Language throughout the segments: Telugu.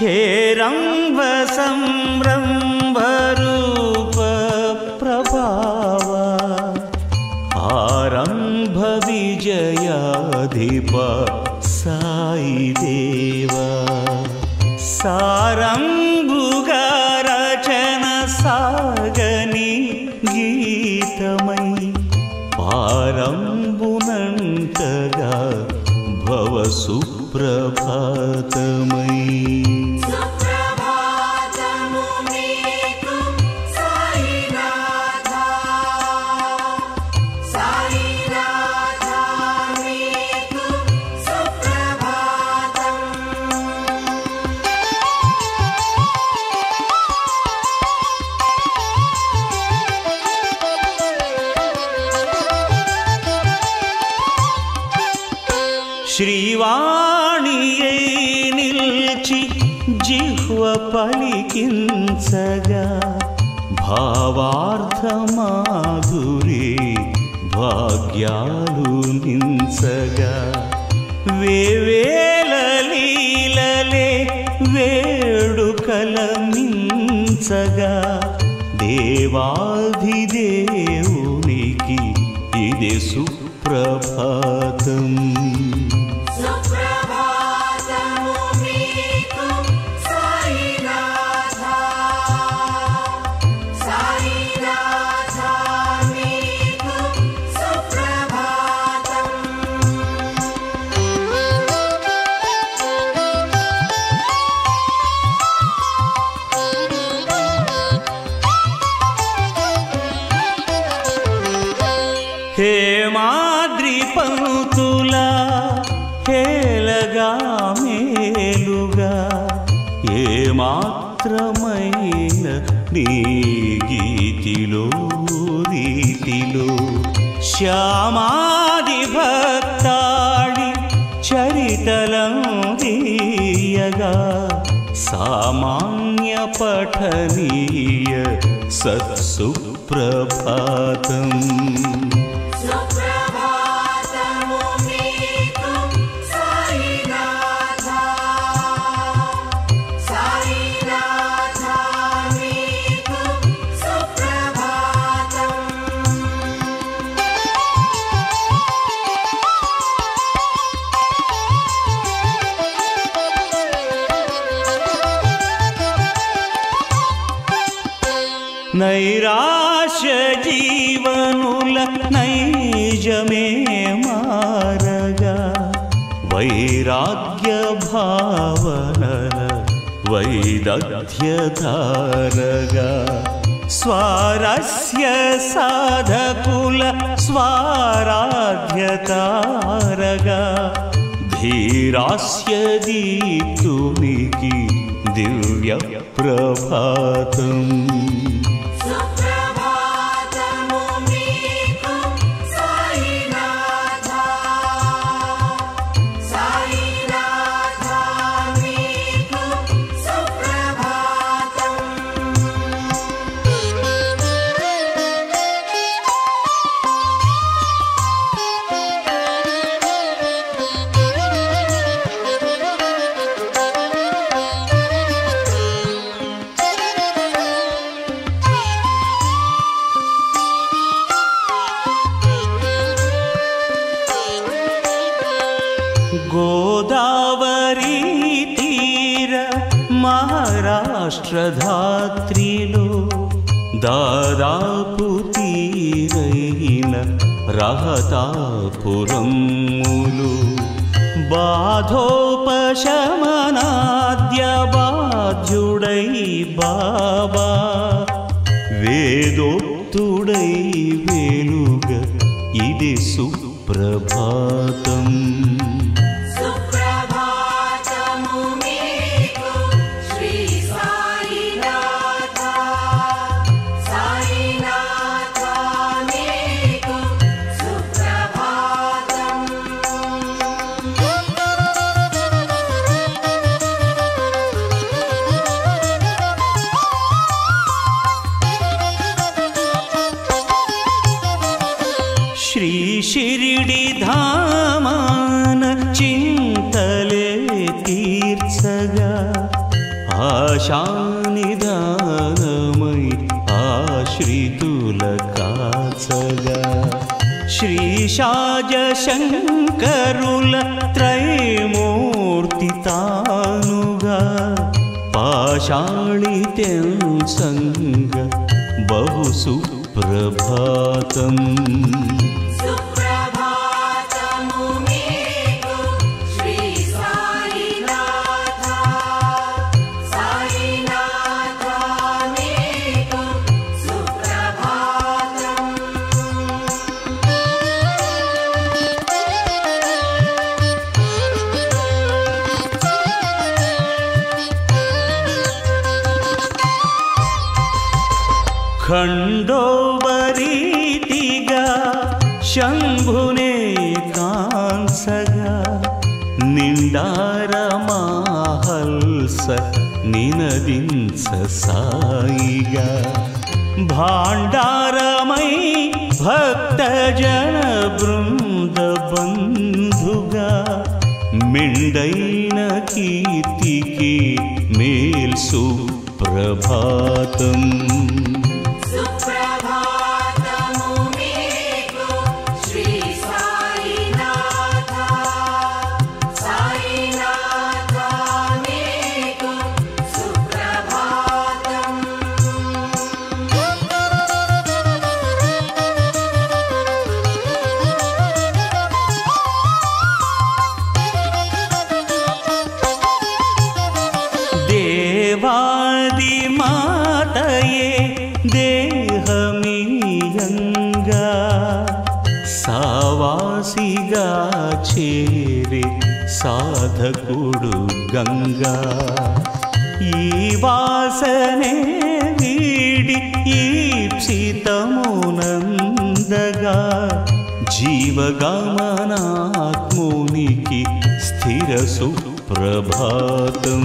हेरंब संरंभ रूप प्रभाव आरंभ विजयाधिप साई देवा सारंभुगा रचन सागनी गीतमयी पारंबुनंतगा भव सुप्रभातमयी శ్రీవాణియై నిల్చి జిహ్వ పలికించగా భావార్థమాధురి భాగ్యాలు నించగా వేవేల లీలలే వేడుకల మించగా దేవాధిదేవునికి ఇదే సుప్రభాతం हेमाद्रि पंतुला हेलगा मेलुगा ఏ మాత్రమైన నీ గీతిలో రీతిలో శ్యామాది భక్తాళి చరితలందీయగా సామాన్య పఠనీయ సత్సుప్రభాతం నైరాశ్య జీవనుల నైజమే మారగా వైరాగ్య భావనల వైదగ్ధ్యధారగా స్వారస్య సాధకుల స్వారాధ్యతారగా ధీరాస్య దీప్తునికి దివ్య ప్రభాతం గోదావరి తీర మహారాష్ట్ర ధాత్రిలో దాదాపు తీరైన రహతాపురములు బాధోపశమనాద్య బాధ్యుడై బాబా వేదోక్తుడై వెలుగ ఇది సుప్రభాతం श्री शिरडी धामान పాశానిదానమై ఆశ్రితుల కాచగా శ్రీశాజ శంకరుల త్రైమూర్తి తానుగా పాషాళిత్యంసంగ బహు సుప్రభాతం ఖండోబరీతిగా శంభునే కాంసగా నిండారమాహల్స నినదించ సాయిగా భాండారమై భక్తజన బృంద బంధుగా మెండైన కీర్తికి మేల్సు ప్రభాతం దేవాది మాతయే దేహమీయంగా సావాసిగా చేరే సాధకుడు గంగా ఈ వాసనే వీడి ఈప్సితమునందగా జీవగమనాత్మునికి స్థిర సుప్రభాతం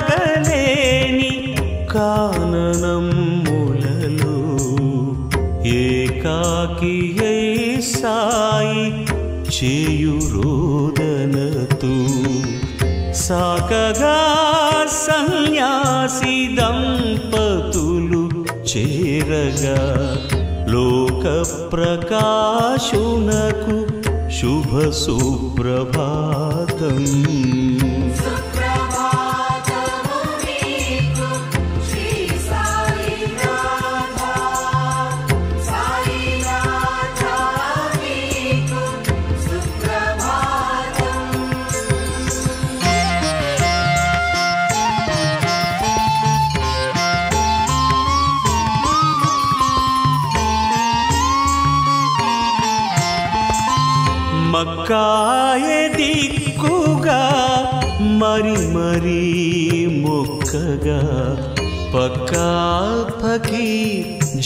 కాకిదూరగలేని కాననములలో ఏకాకియై సాయి చేయురోదనతు సాకగా సన్యాసి దంపతులు చేరగా లోక ప్రకాశునకు శుభ సుప్రభాతం మక్కాయ దిక్కుగా మరి మరి మొక్కగా పక్కా పకి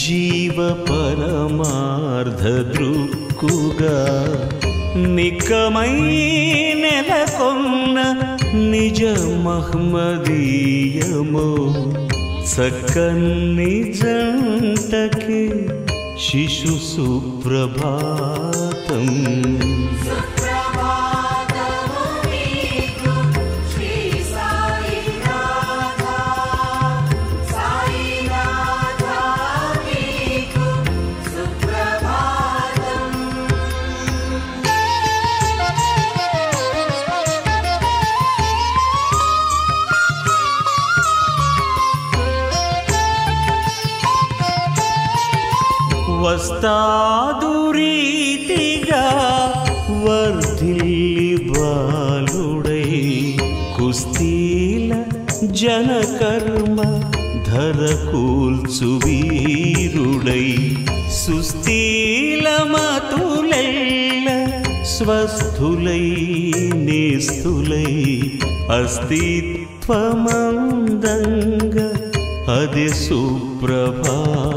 జీవ పరమార్థ దృక్కుగా నిక్కమై నెలకొన్న నిజ మహ్మదీయమో చక్కని జంటకి శిశు సుప్రభాతం వస్తాదురీతిగా వర్ధిల్లి బాలుడై కుస్తీల జనకర్మ ధరకూల్చు వీరుడై సుస్థీలమతులెల్ల స్వస్థులై నేస్తులై అస్తిత్వమందంగా అదే సుప్రభాతం.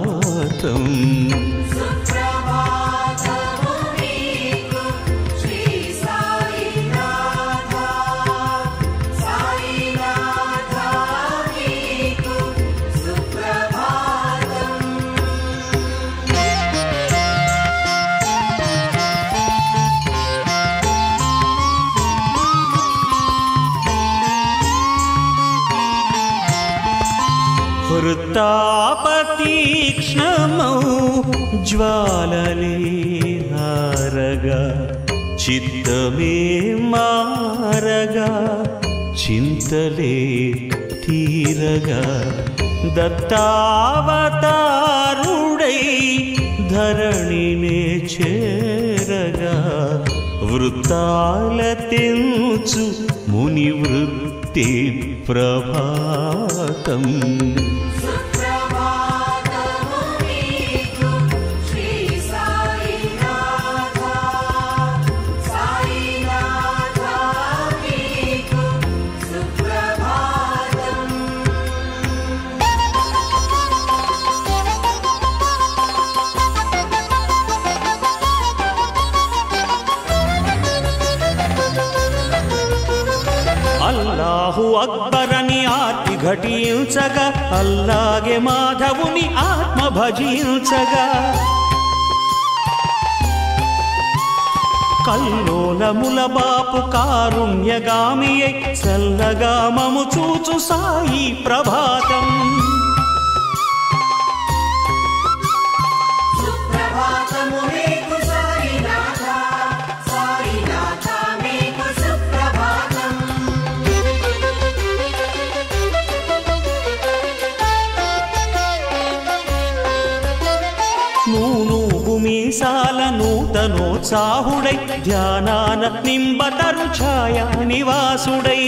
వృత్తాపతీక్ష్ణమౌ జ్వాలలే హారగా చిత్తమే మారగా చింతలే తీరగా దత్తావతారుడై ధరణినే చేరగా వృత్తాల తెంచు ముని వృత్తి ప్రభాతం. అల్లాహు అక్బరని ఆర్తి ఘటించగా అల్లాగే మాధవుని ఆత్మ భజించగా కల్లోలముల బాపు కారుణ్యగామియై చల్లగా మము చూచు సాయి ప్రభాతం. మీసాల నూతనోత్సాహుడై ధ్యానాన నింబతరు ఛాయా నివాసుడై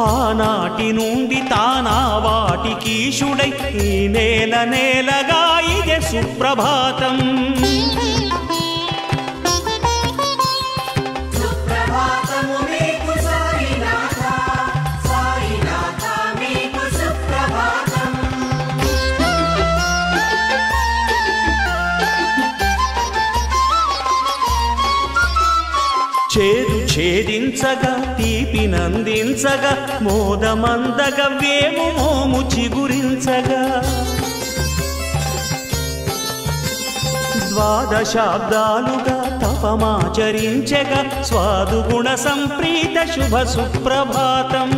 ఆనాటి నుండి తానా వాటికీశుడై ఈ నేల నేలగా ఇదే సుప్రభాతం. చేదు ఛేదించగా తీపినందించగా మోదమందగా వేము మోము చిగురించగా ద్వాదశాబ్దాలుగా తపమాచరించగా స్వాదుగుణ సంప్రీత శుభ సుప్రభాతం.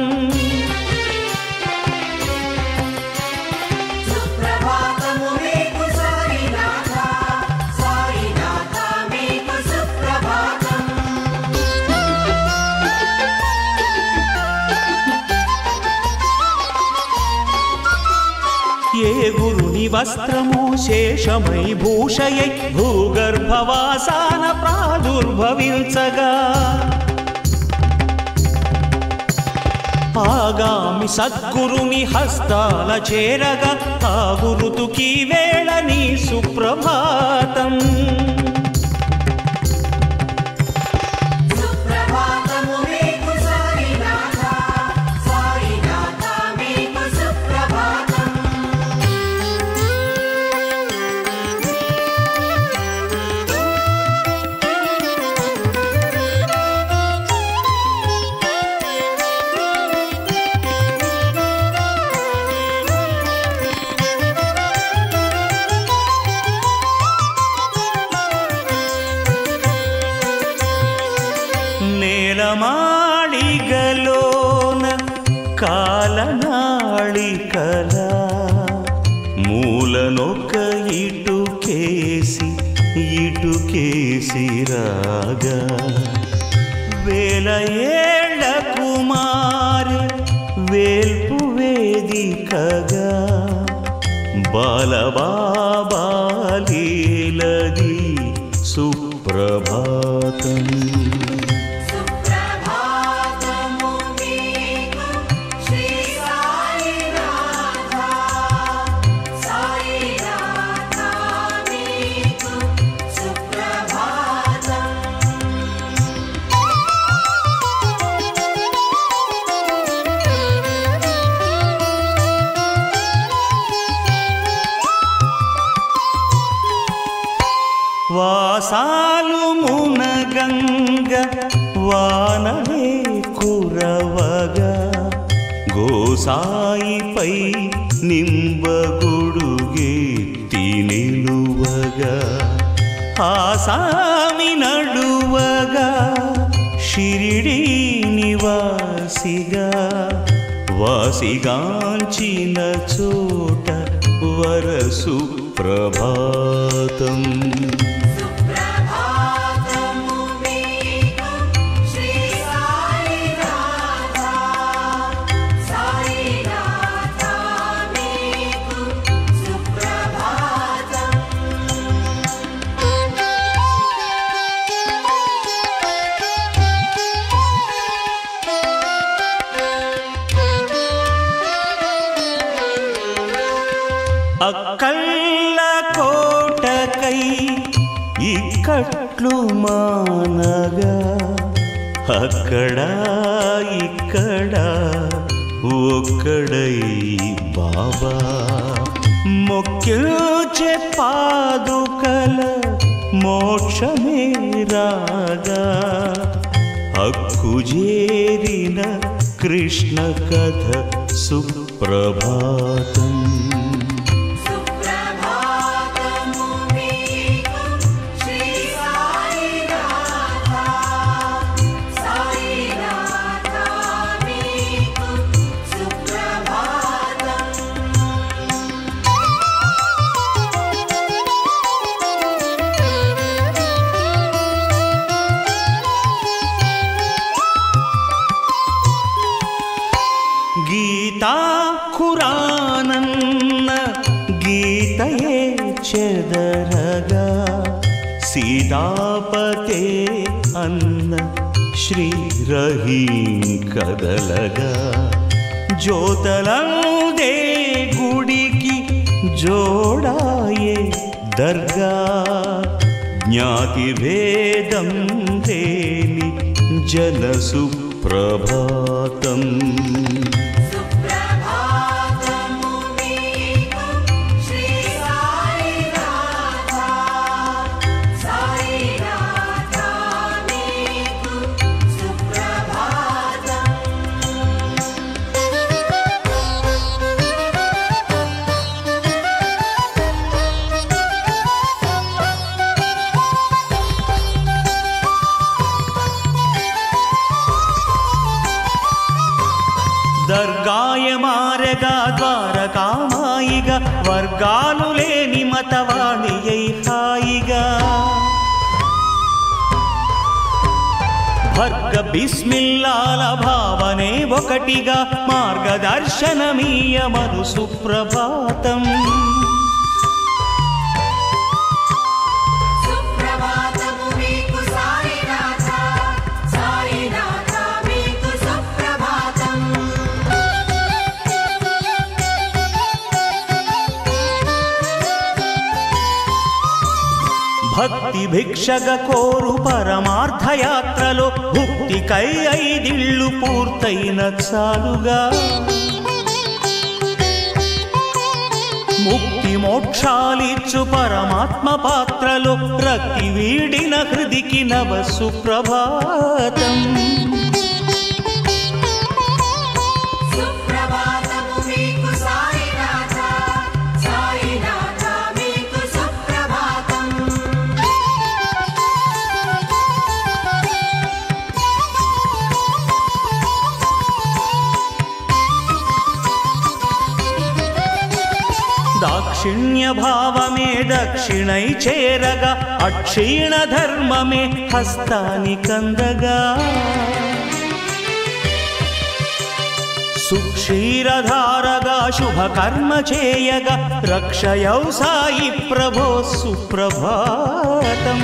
ఏ గురుని వస్త్రము శేషమై భూషయై భూగర్భవాసాన ప్రాదుర్భవించగా ఆగామి సద్గురుని హస్తాల చేరగా ఆ గురుతుకి వేళ నీ సుప్రభాతం. నేలమాళిగలోన కాలనాళికల మూలనొక్క ఇటుకేసి రాగా వేల ఏళ్ల కుమారి వేల్పు వేదికగా బాలబాబాలీలది సుప్రభాతం. హాసాలు మునగంగ వానలే కురవగా గోసాయిపై నింబగొడుగెత్తి నిలువగా ఆసామి నడువగా షిరిడీ నివాసిగా వాసిగాంచిన చోట వరసు ప్రభాతం అక్కల్ల కోటకై ఇక్కట్లు మానగా అక్కడ ఇక్కడ ఒక్కడై బాబా మొక్కిల్చే పాదుకల మోక్షమే రాగా హక్కుజేరిన కృష్ణ కథ సుప్రభాతం గీతా ఖురానన్న గీతయే చెదరగా సీతాపతే అన్న శ్రీ రహీం కదలగా జ్యోతలందే గుడికి జోడాయే దర్గా జ్ఞాతి భేదం లేని జన సుప్రభాతం దర్గాయ మారగా ద్వారకామాయిగా వర్గాలు లేని మతవాణి అయి హాయిగా భర్గ బిస్మిల్లాల భావనే ఒకటిగా మార్గదర్శనమీయమను సుప్రభాతం భక్తి భిక్షగ కోరు పరమార్థయాత్రలో భుక్తికై 5 ఏళ్ళు పూర్తయిన చాలుగా ముక్తి మోక్షాలిచ్చు పరమాత్మ పాత్రలో రక్తి వీడిన హృదికి నవ సుప్రభాతం దాక్షిణ్య భావమే దక్షిణై చేరగా అక్షీణ ధర్మమే హస్తాని కందగా సుక్షీరధారగా శుభకర్మ చేయగా రక్షయౌ సాయి ప్రభో సుప్రభాతం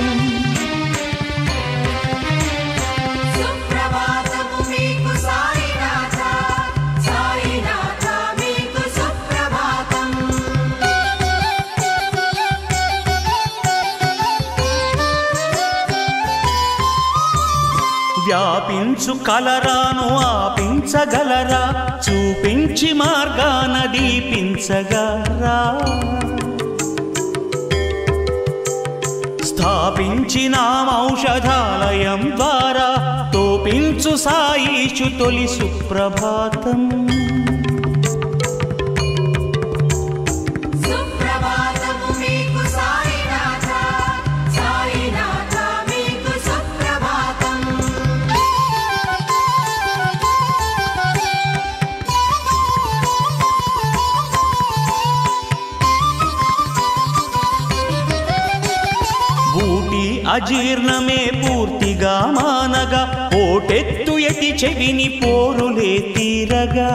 వ్యాపించు కలరాను ఆపించగలరా చూపించి మార్గాన దీపించగలరా స్థాపించినాం ఔషధాలయం ద్వారా తోపించు సాయిషు తొలి సుప్రభాతం. అజీర్ణమే పూర్తిగా మానగా పోటెత్తు ఎతి చెవిని పోరులే తీరగా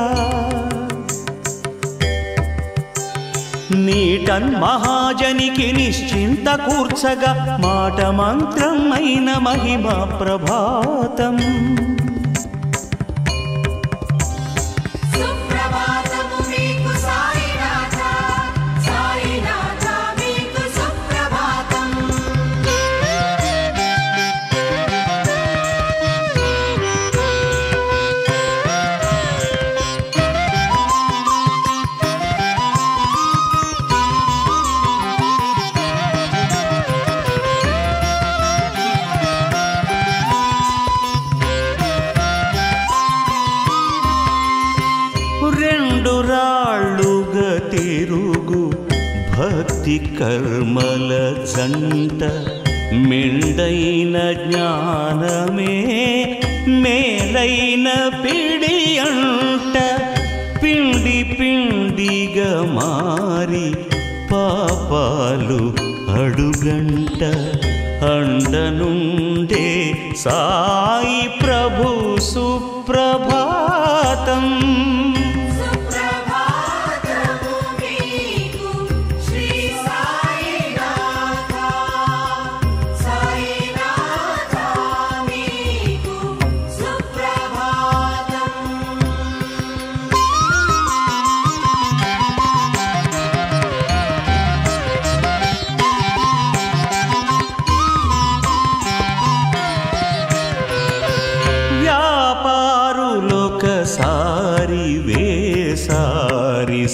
నీటన్ మహాజనికి నిశ్చింత కూర్చగా మాట మంత్రం అయిన మహిమా ప్రభాతం. భక్తి కర్మల జంట మెండైన జ్ఞానమే మేలైన పిడి అంట పిండి పిండిగా మారి పాపాలు అడుగంట అండనుండే సాయి ప్రభు సుప్రభాతం.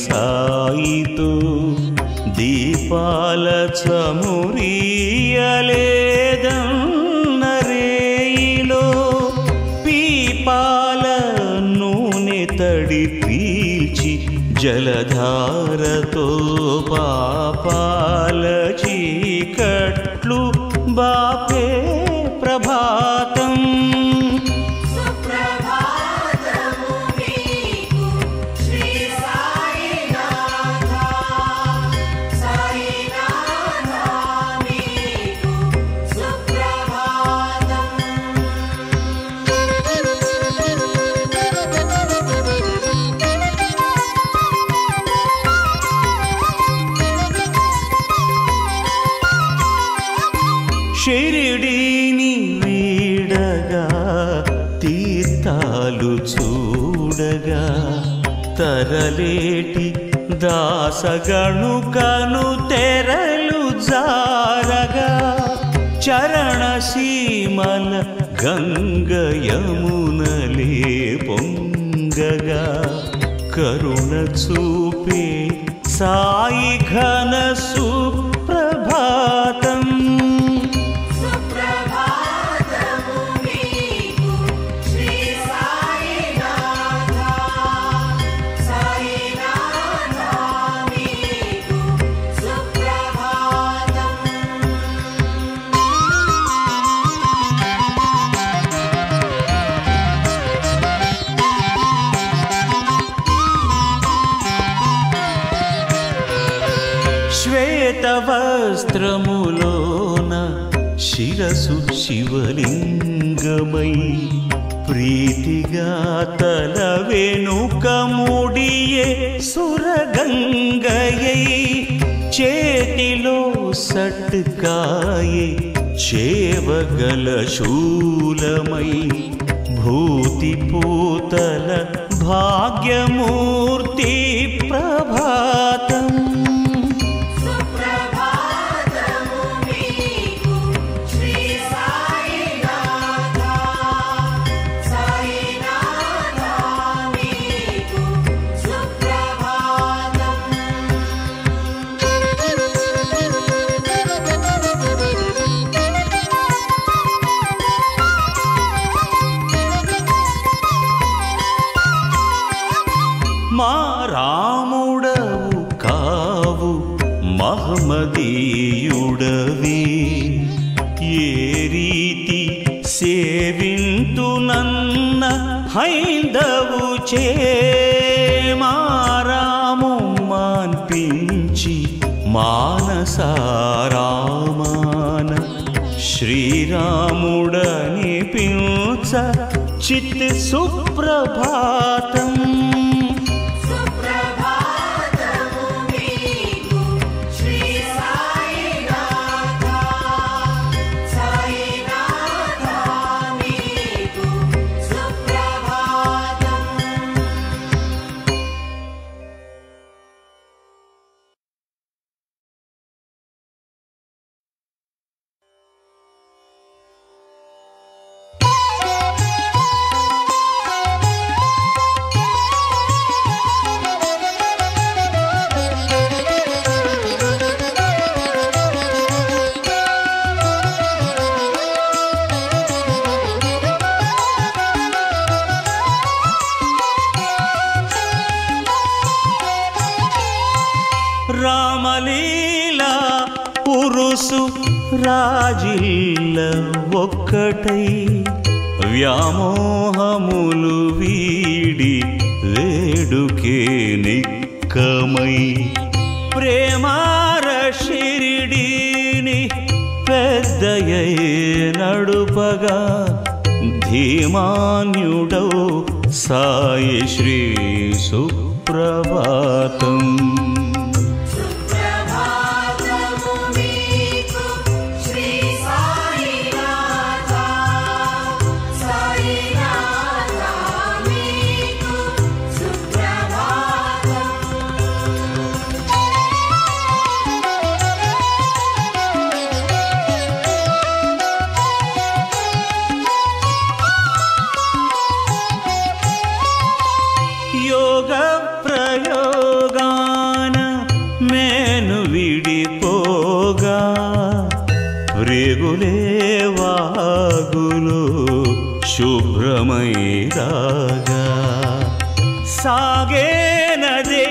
సాయితో దీపాల చమురియలేదన్నరేయిలో పీపాల నూనె తడి పీల్చి జలధారతో పాపాల చీకట్లు బాపే ప్రభాతం. షిరిడీని వీడగా తీర్థాలు చూడగా తరలేటి దాసగణుకను తెరలు జారగా చరణసీమల గంగ యమునలే పొంగగా కరుణ చూపే సాయి ఘన సుప్రభాతం. శ్వేతవస్త్రములోన శిరసు శివలింగమై ప్రీతిగా తల వెనుక ముడియే సురగంగయై చేతిలో సట్కాయే చేవగల శూలమై భూతి పూతల భాగ్యమూర్తి ప్రభాతం. నామధేయుడవే ఏ రీతి సేవింతునన్న హైందవు చేమారాము మాన్పించి మానసారామాన శ్రీరాముడని పిలుచ చిత్ సుప్రభాతం రామలీలా పురుసు రాజిల్ల ఒక్కటై వ్యామోహములు వీడి వేడుకే నిక్కమై ప్రేమార షిరిడీని పెద్దయై నడుపగా ధీమాన్యుడౌ సాయి శ్రీ సుప్రభాతం యోగ ప్రయోగాన మేను విడిపోగా రేగులే వాగులు శుభ్రమైరాగా సాగేనదే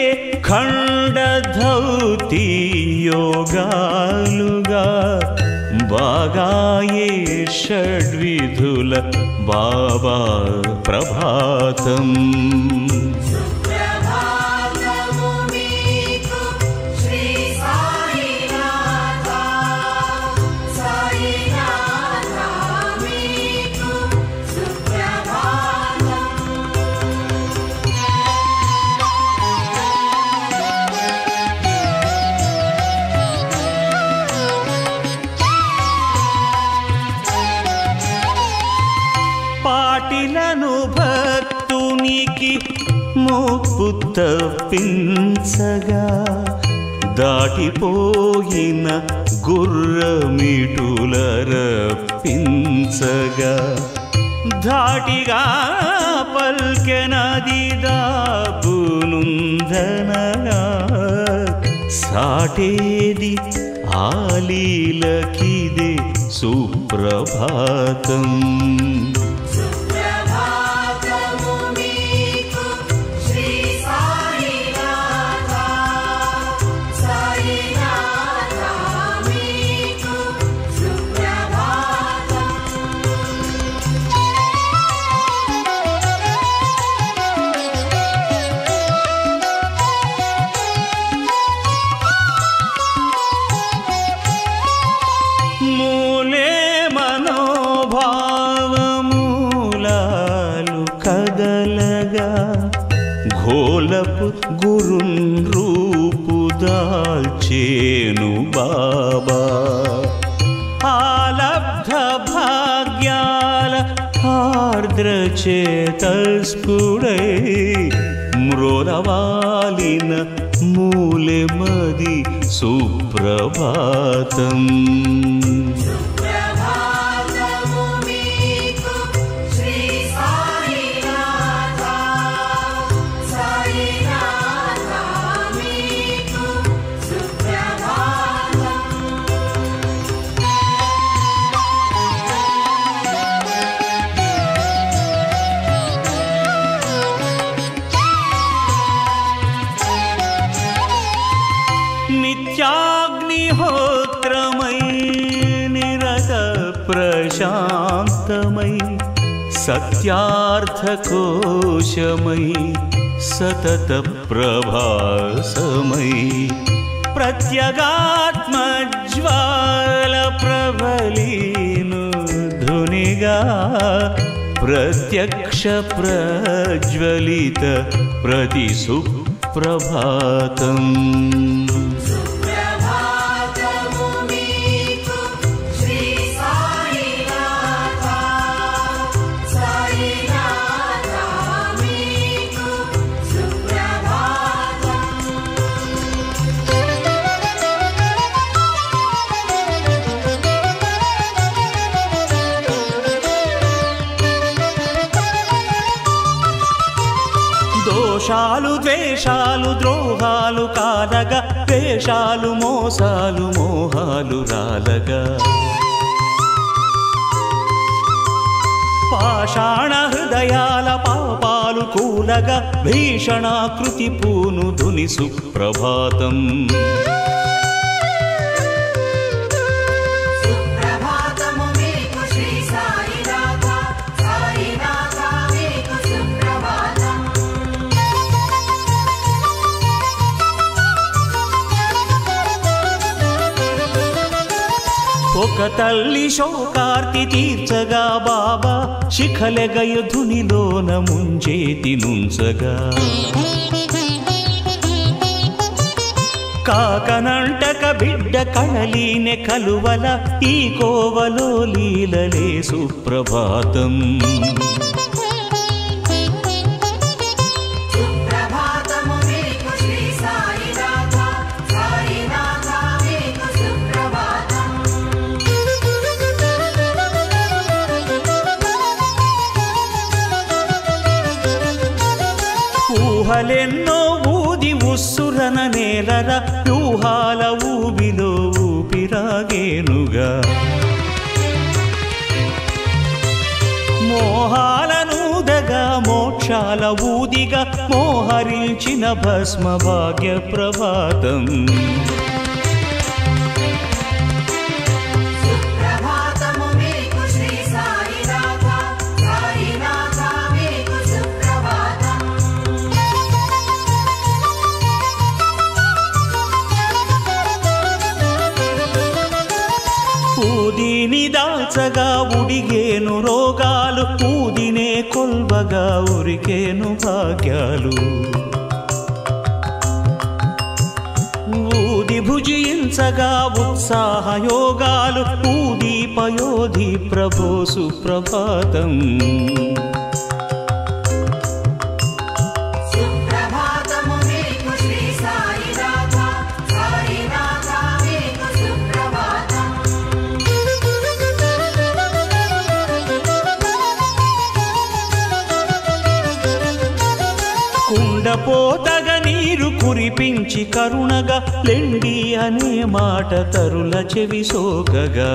ఖండధౌతి యోగాలుగా బాగాయే షడ్విధుల బాబా ప్రభాతం పాటిలను భక్తునికి ముప్పు తప్పించగా దాటిపోయిన గుర్రమిటుల రప్పించగా ధాటిగా పల్కెనది దాపునుందనగా సాటేది ఆలీలకిదే సుప్రభాతం కదలగా ఘోలపు గురున్ రూపు దాల్చేను బాబా ఆలబ్ధ భాగ్యాల ఆర్ద్ర చేతస్ఫుడై మ్రోలవాలిన మూలెమది సుప్రభాతం నిత్యాగ్ని అగ్నిహోత్రమై నిరత ప్రశాంతమై సత్యార్థకోశమై సతత ప్రభాసమై ప్రత్యగాత్మజ్వాల ప్రబలీను ధునిగా ప్రత్యక్ష ప్రజ్వలిత ప్రతి సుప్రభాతం దోషాలు ద్వేషాలు ద్రోహాలు కాలగా వేషాలు మోసాలు మోహాలు రాలగా పాషాణ హృదయాల పాపాలు కూలగా భీషణాకృతి పూను ధుని సుప్రభాతం ఒక తల్లి శోకార్తి తీర్చగా బాబా శిఖలెగయ ధునిలోన ముంచేతి నుంచగా కాకనంటక బిడ్డ కళలీనె కలువల ఈ కోవలో లీలలే సుప్రభాతం ఊహలెన్నో ఊది ఉస్సురన నేలర ఊహాల ఊబిలో ఊపిరాగేనుగా మోహాలనూదగా మోక్షాల ఊదిగా మోహరించిన భస్మ భాగ్య ప్రభాతం ఊదిని దాల్చగా ఉడిగేను రోగాలు ఊదినే కొల్వగా ఉరికేను భాగ్యాలు ఊది భుజించగా ఉత్సాహయోగాలు ఊది పయోధి ప్రభో సుప్రభాతం కుండపోతగ నీరు కురిపించి కరుణగా లెండి అనే మాట తరుల చెవి సోకగా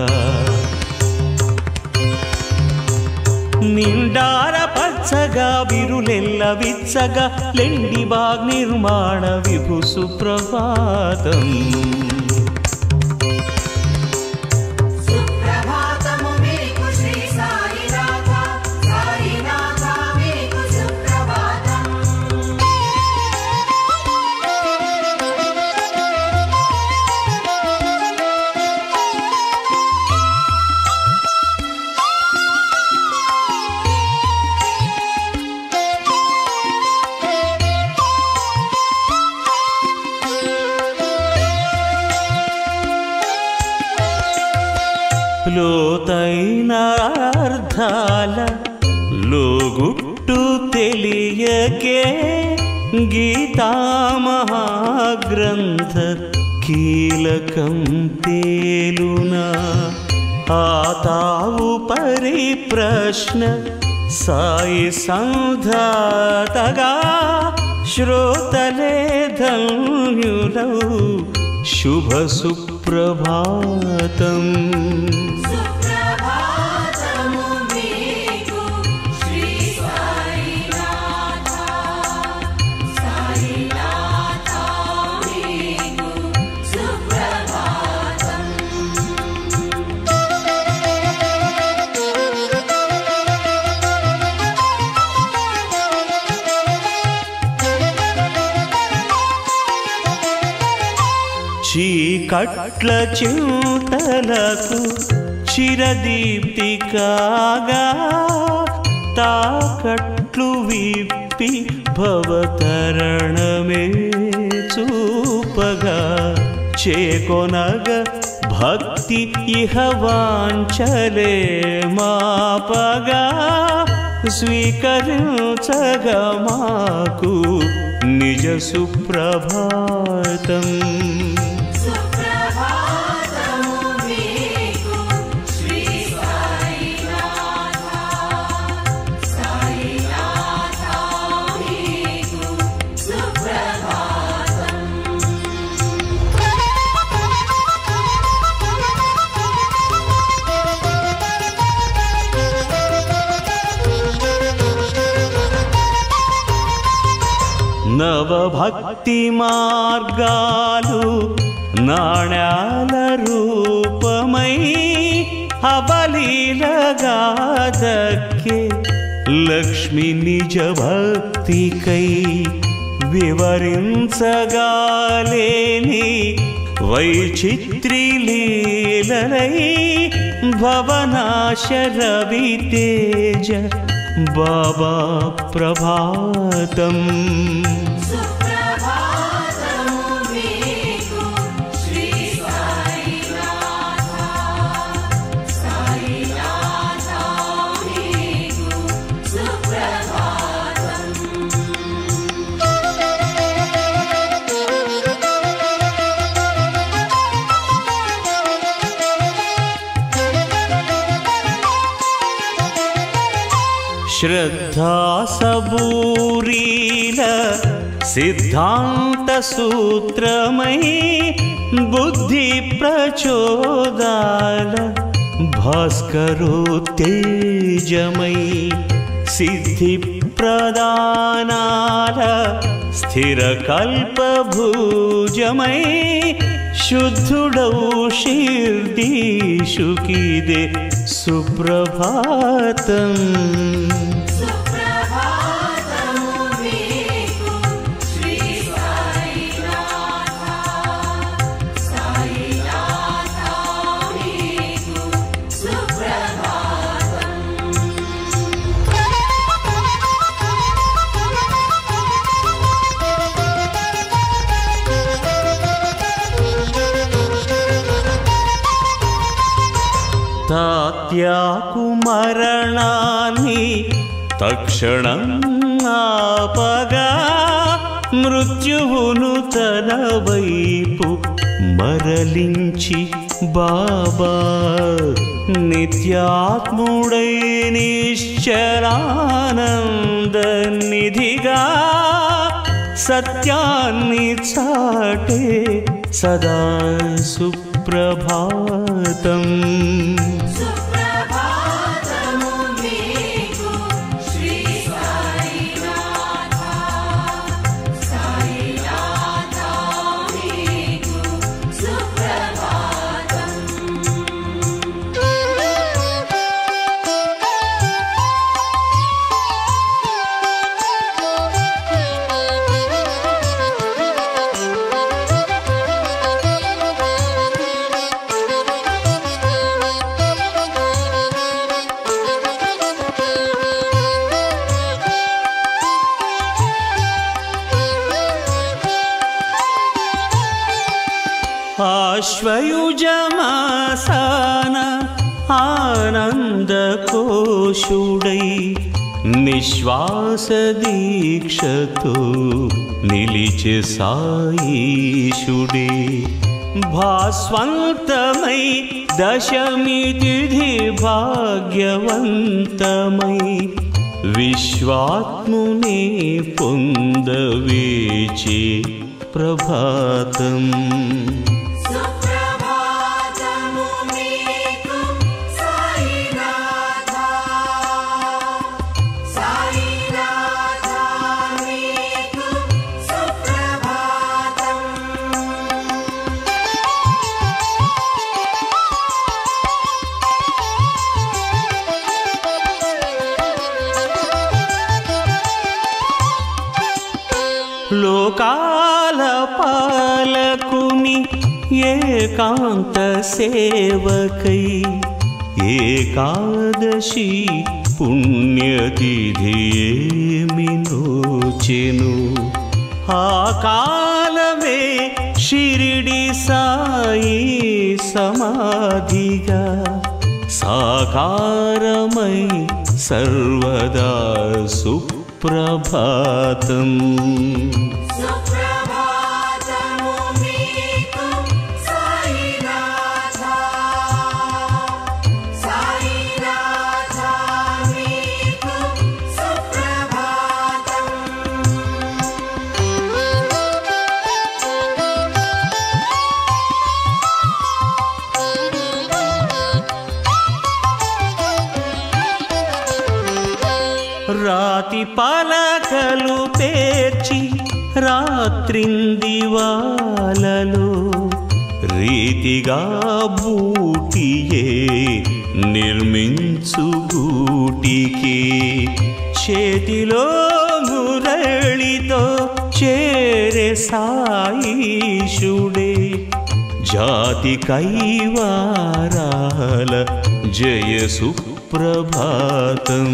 నిండార పచ్చగా విరులెల్ల విచ్చగా లెండి బాగ్ నిర్మాణ విభు సుప్రభాతం లోతైన అర్థాల లోగుట్టు తెలియకే గీతా మహాగ్రంథ కీలకం తేలునా ఆతావు పరిప్రశ్న సాయి సంధాతగా శ్రోతలే ధన్యులౌ శుభ సుప్రభాతం Bye. చీకట్ల చింతలకు చిరదీప్తి కాగా తాకట్లు విప్పి భవతరణమే చూపగా చేకొనగ భక్తి ఇహ వాంఛలే మాపగా స్వీకరించగా మాకు నిజ సుప్రభాతం. నవభక్తి మార్గాలు నాణ్యాల రూపమై అబలీలగా దక్కే లక్ష్మి నిజ భక్తికై వివరించగాలేని వైచిత్రి లీలలై భవనాశ రవి తేజ బాబా ప్రభాతం. శ్రద్ధా సబూరీల సిద్ధాంత సూత్రమై బుద్ధి ప్రచోదాల భాస్కరోత్తేజమై సిద్ధి ప్రదానాల స్థిర కల్పభూజమై శుద్ధుడౌ షిర్దీషుకిదే సుప్రభాతం. తాత్యాకు మరణాన్ని తక్షణం ఆపగా మృత్యువును తన వైపు మరలించి బాబా నిత్యాత్ముడై నిశ్చలానంద నిధిగా సత్యాన్ని చాటే సదా సుప్రభాతం. ఆశ్వయుజమాసాన ఆనందకోశుడై నిశ్వాస దీక్షతో నిలిచే సాయీశుడే భాస్వంతమై దశమి తిథి భాగ్యవంతమై విశ్వాత్ముని పొందవేచే ప్రభాతం. లోకాల పాలకుని ఏకాంత సేవకై ఏకాదశి పుణ్యతిథియేమి నోచెను ఆ కాలమే షిరిడి సాయి సమాధిగా సాకారమై సర్వదా సుప్రభాతం రాతి పలకలు పేర్చి రాత్రిందివాలలో రీతిగా బూటియే నిర్మించు గూటికి చేతిలో మురళితో చేరే సాయిషుడే జాతి కైవారాల జయ సుప్రభాతం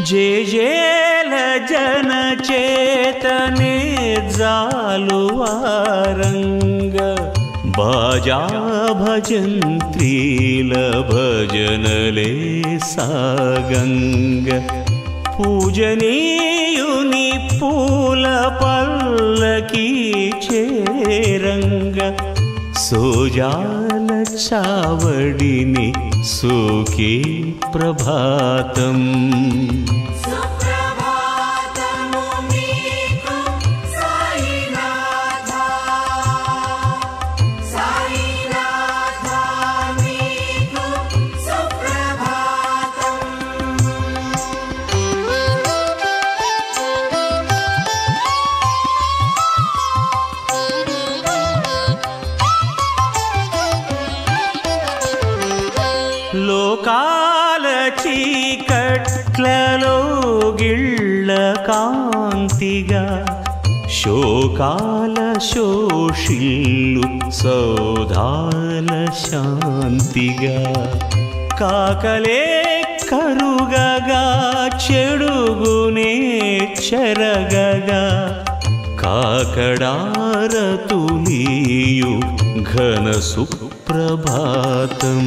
జయ జయల జన చేతనే జాలువారంగ బాజా భజంత్రీల భజనలే సాగంగ పూజనీయుని పూల పల్లకి చేరంగ సోజాల చావడిని సోకే ప్రభాతం లోకాల చీకట్లలో గిళ్ళ కాంతిగా శోకాల శోషిల్లు సౌధాల శాంతిగా కాకలే కరుగగా చెడుగునే చెరగగా కాకడారతులీయు ఘన సుప్రభాతం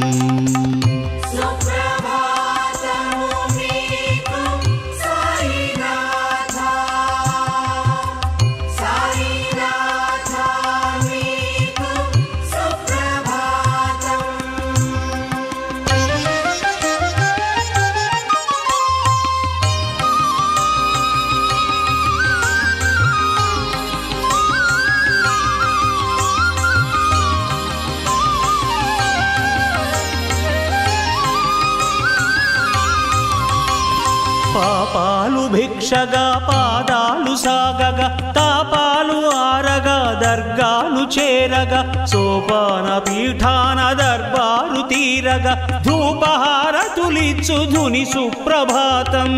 పాపాలు భిక్షగా పాదాలు సాగగా తాపాలు ఆరగా దర్గాలు చేరగా సోపాన పీఠాన దర్బారు తీరగా ధూపహారతులిచ్చు ధుని సుప్రభాతం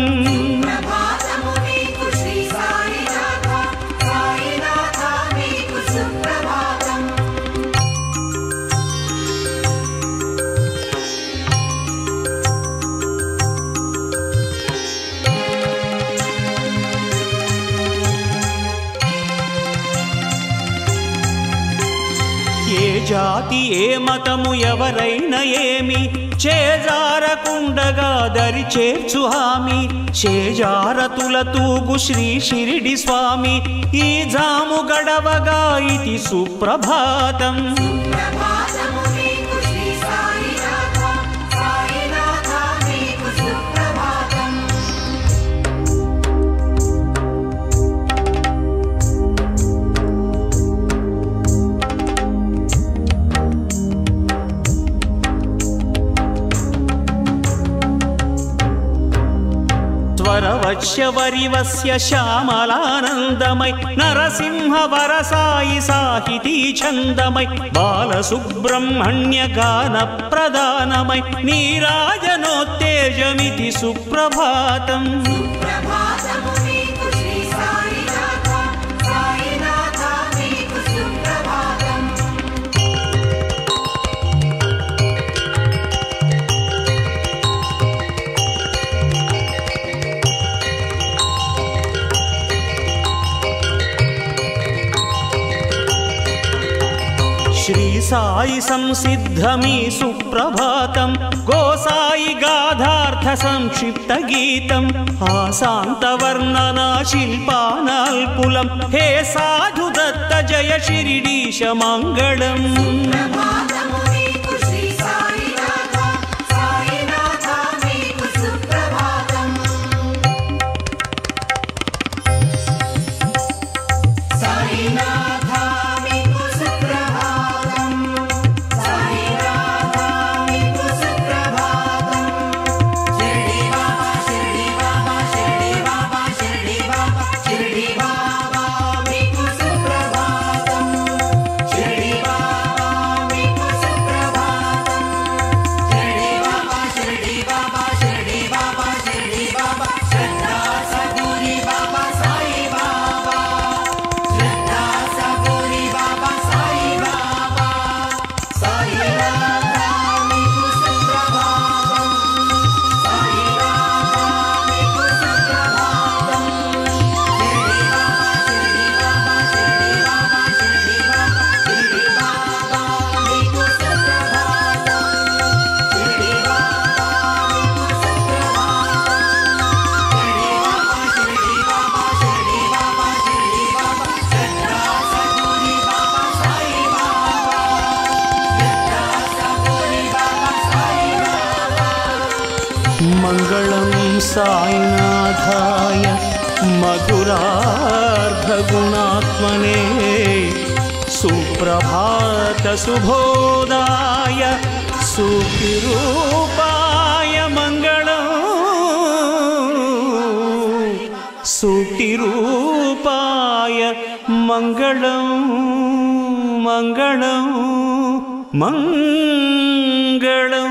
ఏ జాతి ఏ మతము ఎవరైనా ఏమి చేజారకుండగా దరి చేర్చు హామీ చేజారతుల తూగు శ్రీ షిరిడి స్వామి ఈ జాము గడవగా ఇది సుప్రభాతం వరవశ్యవరివస్య శ్యామలానందమై నరసింహవరసాయి సాహితీ ఛందమై బాలసుబ్రహ్మణ్య గాన ప్రదానమై నీరాజనోత్తేజమితి సుప్రభాతం. శ్రీ సాయి సంసిద్ధమీ సుప్రభాతం గోసాయి గాధార్థ సంక్షిప్త గీతం ఆశాంతవర్ణనా శిల్పానాల్పులం హే సాధు దత్త జయ శిరిడీశ మంగళం. మంగళం సాయినాథాయ మధురార్ధగుణాత్మనే సుప్రభాత శుభోదాయ సుఖిరూపాయ మంగళం సుఖిరూపాయ మంగళం మంగళం మంగళం.